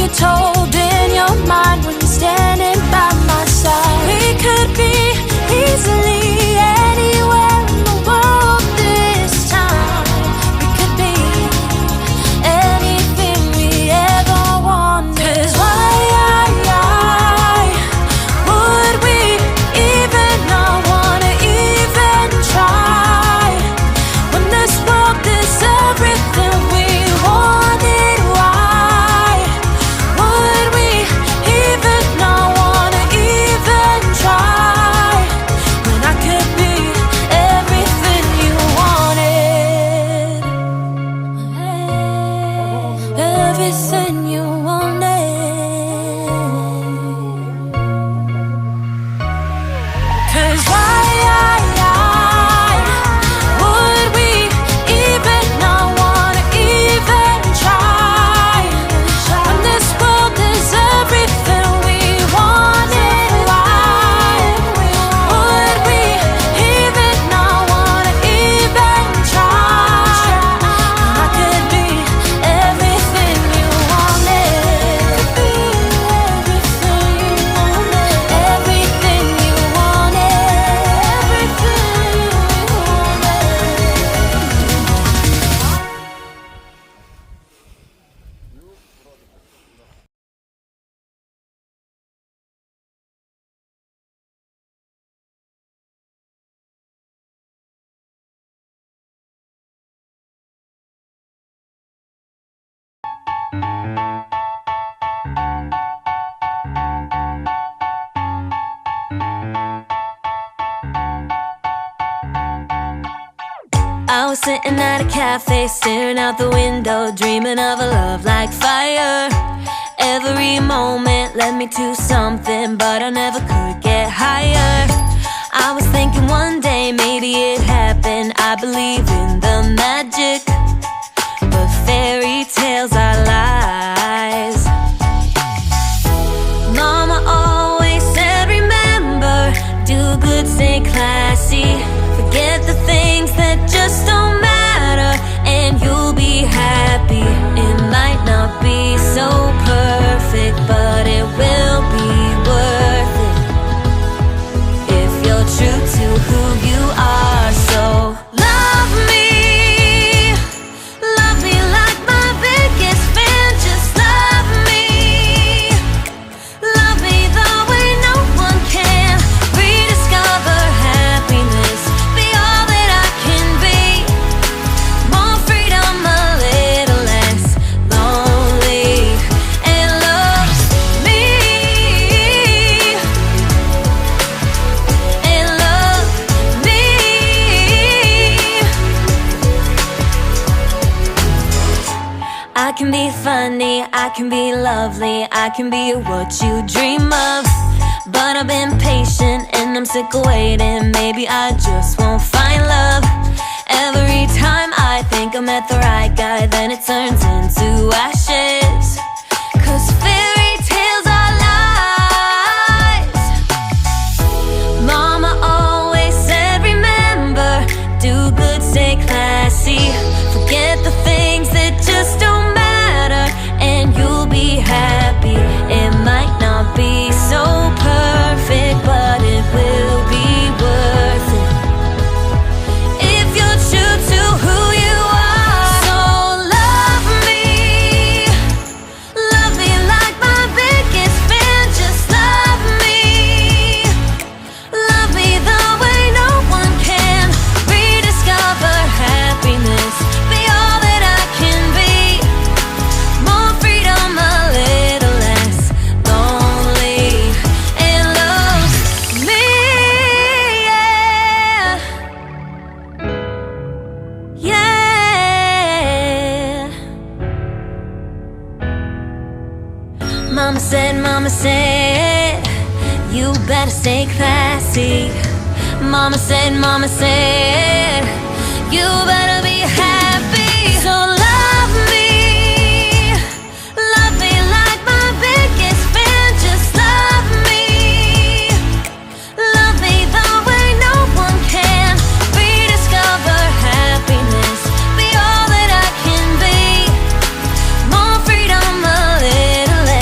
you told in your mind when you're standing by my side. We could be easily anywhere in the world this time. We could be anything we ever wanted. 'Cause why would we even not wanna even try when this world is everything we wanted? Why would we even not wanna even try when I could be everything you wanted? Everything you wanted. 'Cause why would we even not wanna even try when this world is everything we wanted? Why would we even not wanna even try when I could be everything you wanted? Everything you wanted. Everything you wanted. Everything you I was sitting at a cafe, staring out the window, dreaming of a love like fire. Every moment led me to something, but I never could get higher. I was thinking one day maybe it happened. I believe in the magic, but fairy tales are lies. Mama always said, remember, do good, stay classy. Forget the things that just don't matter, and you'll be happy. It might not be so perfect, but it will be worth it if you're true to who you are. So love me like my biggest fan. Just love me the way no one can. Rediscover happiness, be all that I can be. More freedom, a little less lonely, and love me, and love me. I can be funny, I can be lovely, I can be what you dream of. But I've been patient and I'm sick of waiting. Maybe I just won't find love. Every time I think I met the right guy, then it turns into ashes. 'Cause fairy tales are lies. Mama always said, remember, do good, stay classy. Forget the things that just don't matter, and you'll be happy. It might not be so perfect, but it will be worth it if you're true to who you are. So love me like my biggest fan. Just love me the way no one can. Rediscover happiness, be all that I can be. More freedom, a little less lonely, and love me, yeah, yeah. Mama said, you better stay classy. Mama said, you better be happy. So love me like my biggest fan. Just love me the way no one can. Rediscover happiness, be all that I can be. More freedom, a little less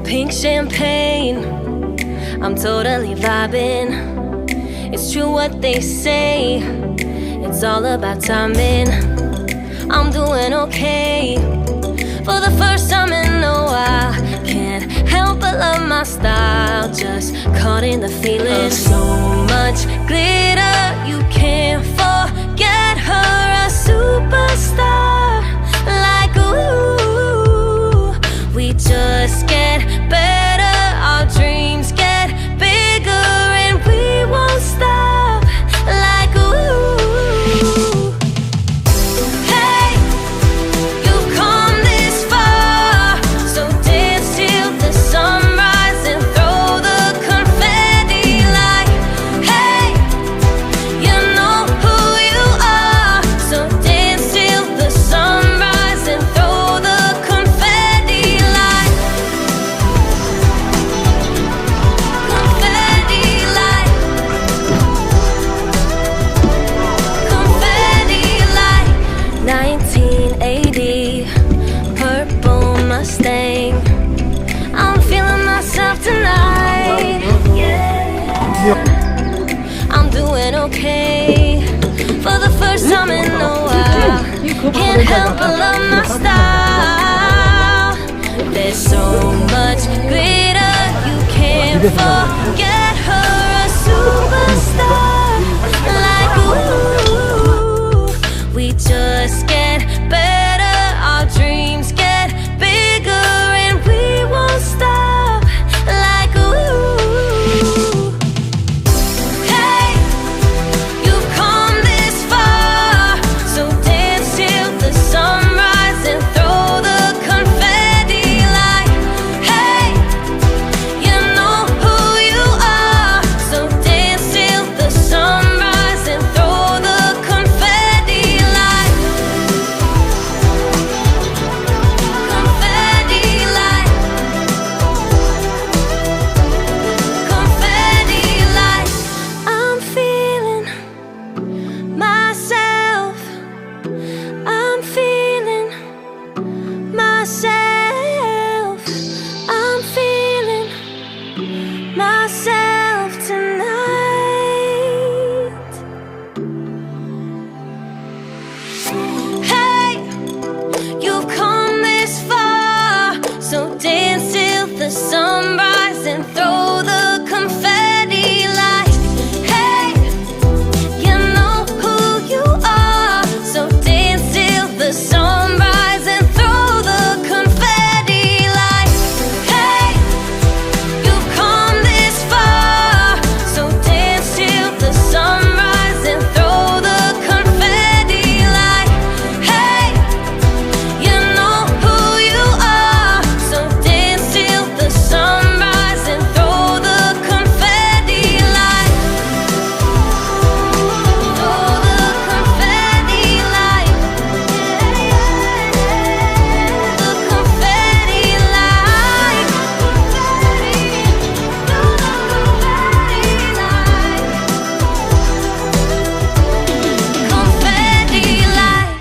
pink champagne, I'm totally vibing. It's true what they say, it's all about timing. I'm doing okay, for the first time in a while. Can't help but love my style, just caught in the feeling. So much glitter, you can't forget her, a superstar. Like ooh, we just get better, our dreams get bigger, and we won't stop. Like ooh, hey, you've come this far, so dance till the sunrise and throw the confetti. Like hey, you know who you are, so dance till the sunrise and throw the confetti. Like confetti, like confetti, like 1980 purple Mustang. I'm feeling myself tonight. Yeah, I'm doing okay, for the first time in a while. Can't help but love my style. There's so much glitter, you can't forget her, a superstar. Like ooh, we just get better, our dreams get bigger, and we won't stop. Like ooh, hey, you've come this far, so dance till the sunrise and throw the confetti. Like hey, you know who you are, so dance till the sunrise and throw the confetti. Like confetti, like confetti, like I'm feeling myself, I'm feeling myself, I'm feeling myself tonight. Hey, you've come this far, so dance till the sunrise and throw the confetti. Like hey, you know who you are, so dance till the sunrise and throw the confetti. Like hey, you've come this far, so dance till the sunrise and throw the confetti. Like hey, you know who you are, so dance till the sunrise and throw the confetti. Like throw the confetti. Like the confetti. Like confetti. Like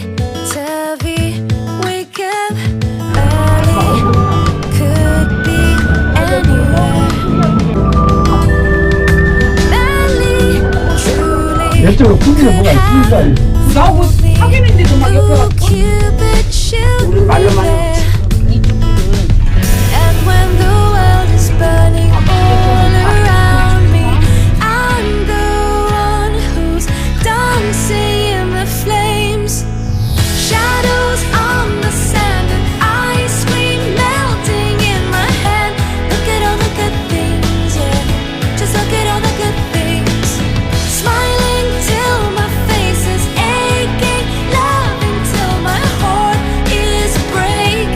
topsy-turvy, wake up early, could be anywhere. Madly, truly, 내적으로 풍기는 뭐가 있으니까 나하고 사귀는데도 막 옆에 ooh, 가서 Cupid should be 말로만 there. And when the world is burning all around me, I'm the one who's dancing in the flames. Shadows on the sand and ice cream melting in my hand. Look at all the good things, yeah. Just look at all the good things. Smiling till my face is aching, loving till my heart is breaking.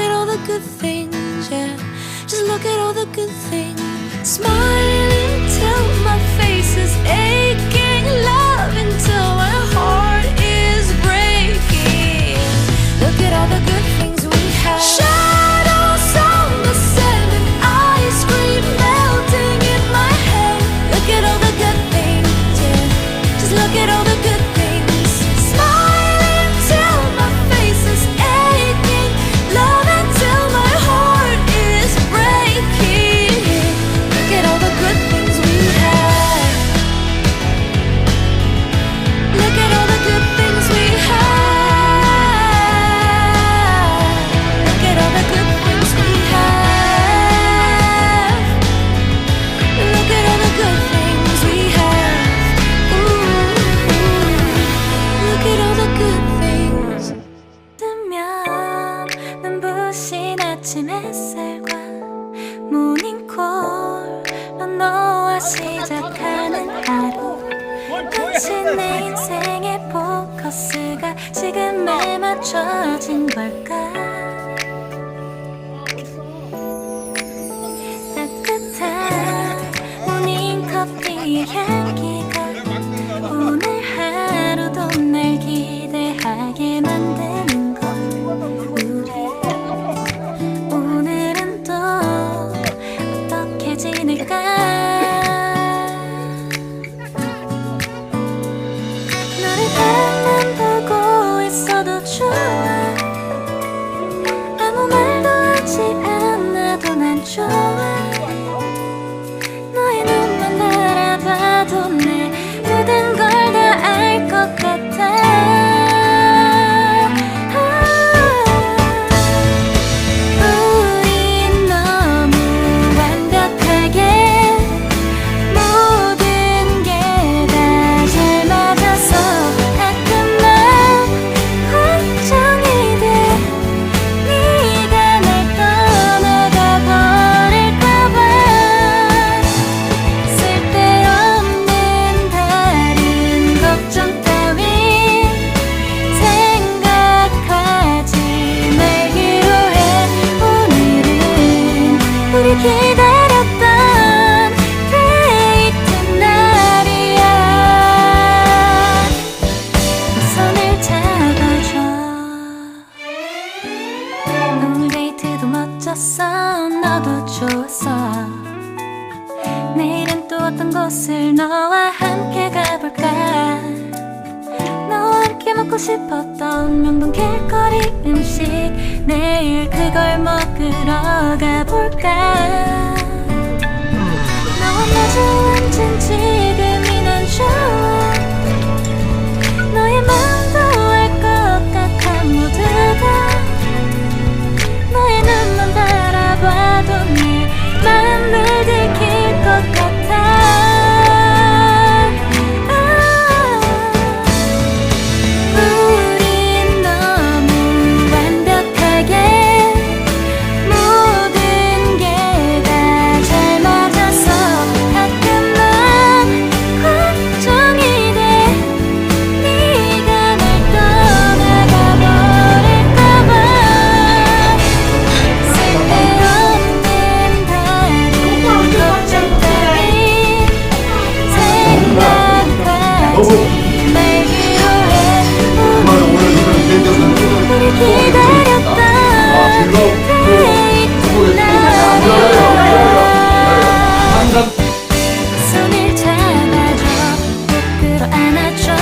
at all the good things, yeah. Just look at all the good things. Smiling till my face is aching, love until my heart is breaking. Look at all the good things we have. Shadows on the sand and ice cream melting in my head. Look at all the good things, yeah. Just look at all the good things. Smiling till my face is aching, love until my heart is breaking. Look at all the good things we have. Look at all the good things we have. Look at all the good things we have. Look at all the good things we have. Ooh, look at all the good things. 뜨면 눈부신 아침 햇살과 모닝콜로 너와 시작하는 하루. 마치 내 인생의 포커스가 지금에 맞춰진 걸까. 따뜻한 모닝커피의 향기가 오늘 하루도 날 기대하게 만드는 것. 우리 오늘은 또 어떻게 지낼까. 너를 바라만 보고 있어도 좋아. 아무 말도 하지 않아도 난 좋아. 너의 눈만 바라봐도 내 모든 걸 다 알 것 같아. 우린 너무 완벽하게 모든 게 다 잘 맞아서 가끔만 걱정이 돼. 네가 날 떠나가 버릴까봐. 쓸데없는 다른 걱정 따윈 생각하지 말기로 해. 오늘은 우리 기다렸던 데이트 날이야. 손을 잡아줘. 오늘 데이트도 멋졌어. 너도 좋았어. 내일은 또 어떤 곳을 너와 함께 가볼까. 너와 함께 먹고 싶었던 명동 길거리 음식, 내일 그걸 먹으러 가볼까.